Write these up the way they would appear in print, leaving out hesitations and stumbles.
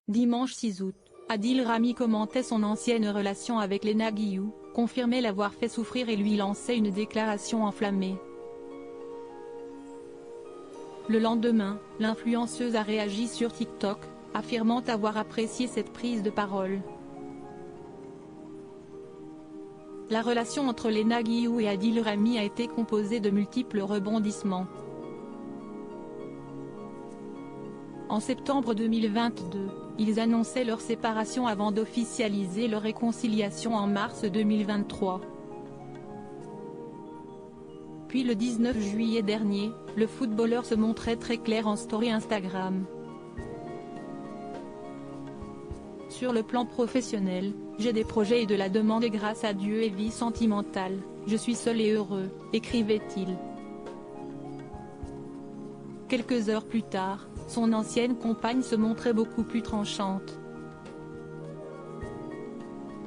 Dimanche 6 août, Adil Rami commentait son ancienne relation avec Léna Guillou, confirmait l'avoir fait souffrir et lui lançait une déclaration enflammée. Le lendemain, l'influenceuse a réagi sur TikTok, affirmant avoir apprécié cette prise de parole. La relation entre Léna Guillou et Adil Rami a été composée de multiples rebondissements. En septembre 2022, ils annonçaient leur séparation avant d'officialiser leur réconciliation en mars 2023. Puis le 19 juillet dernier, le footballeur se montrait très clair en story Instagram. Sur le plan professionnel, j'ai des projets et de la demande et grâce à Dieu et vie sentimentale, je suis seul et heureux, écrivait-il. Quelques heures plus tard, son ancienne compagne se montrait beaucoup plus tranchante.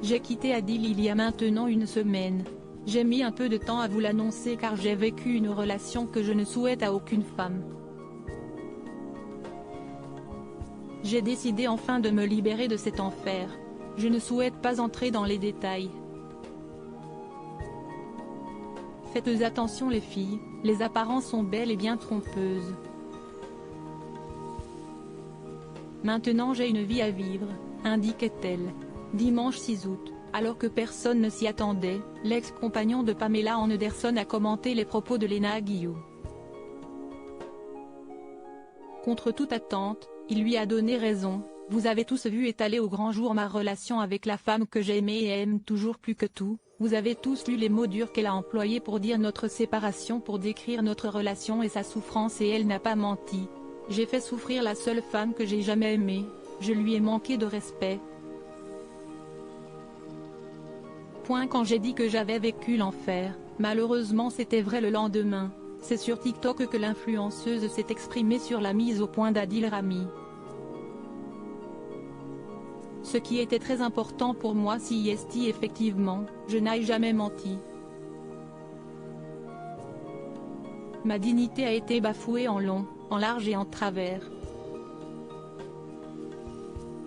J'ai quitté Adil il y a maintenant une semaine. J'ai mis un peu de temps à vous l'annoncer car j'ai vécu une relation que je ne souhaite à aucune femme. J'ai décidé enfin de me libérer de cet enfer. Je ne souhaite pas entrer dans les détails. Faites attention les filles, les apparences sont bel et bien trompeuses. Maintenant j'ai une vie à vivre, indiquait-elle. Dimanche 6 août, alors que personne ne s'y attendait, l'ex-compagnon de Pamela Anderson a commenté les propos de Léna Guillou. Contre toute attente, il lui a donné raison. Vous avez tous vu étaler au grand jour ma relation avec la femme que j'aimais et aime toujours plus que tout. Vous avez tous lu les mots durs qu'elle a employés pour dire notre séparation, pour décrire notre relation et sa souffrance, et elle n'a pas menti. J'ai fait souffrir la seule femme que j'ai jamais aimée, je lui ai manqué de respect. Quand j'ai dit que j'avais vécu l'enfer, malheureusement c'était vrai le lendemain. C'est sur TikTok que l'influenceuse s'est exprimée sur la mise au point d'Adil Rami. Ce qui était très important pour moi, si effectivement, je n'ai jamais menti. Ma dignité a été bafouée en long, en large et en travers.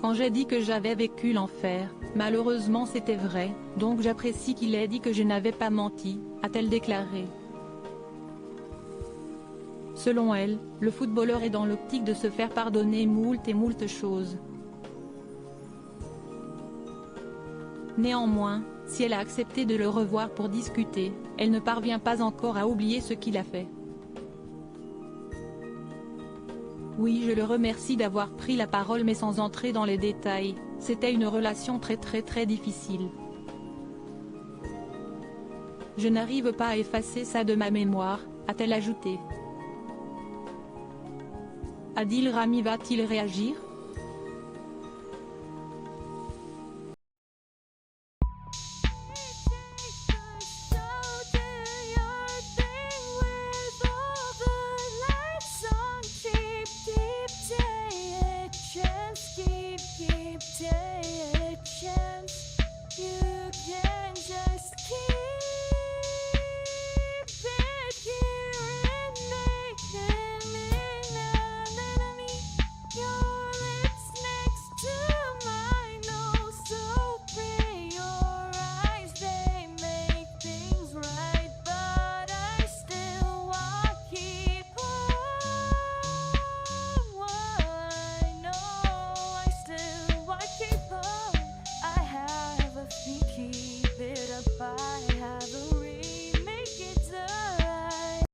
Quand j'ai dit que j'avais vécu l'enfer, malheureusement c'était vrai, donc j'apprécie qu'il ait dit que je n'avais pas menti, a-t-elle déclaré. Selon elle, le footballeur est dans l'optique de se faire pardonner moult choses. Néanmoins, si elle a accepté de le revoir pour discuter, elle ne parvient pas encore à oublier ce qu'il a fait. Oui, je le remercie d'avoir pris la parole, mais sans entrer dans les détails, c'était une relation très difficile. Je n'arrive pas à effacer ça de ma mémoire, a-t-elle ajouté. Adil Rami va-t-il réagir ?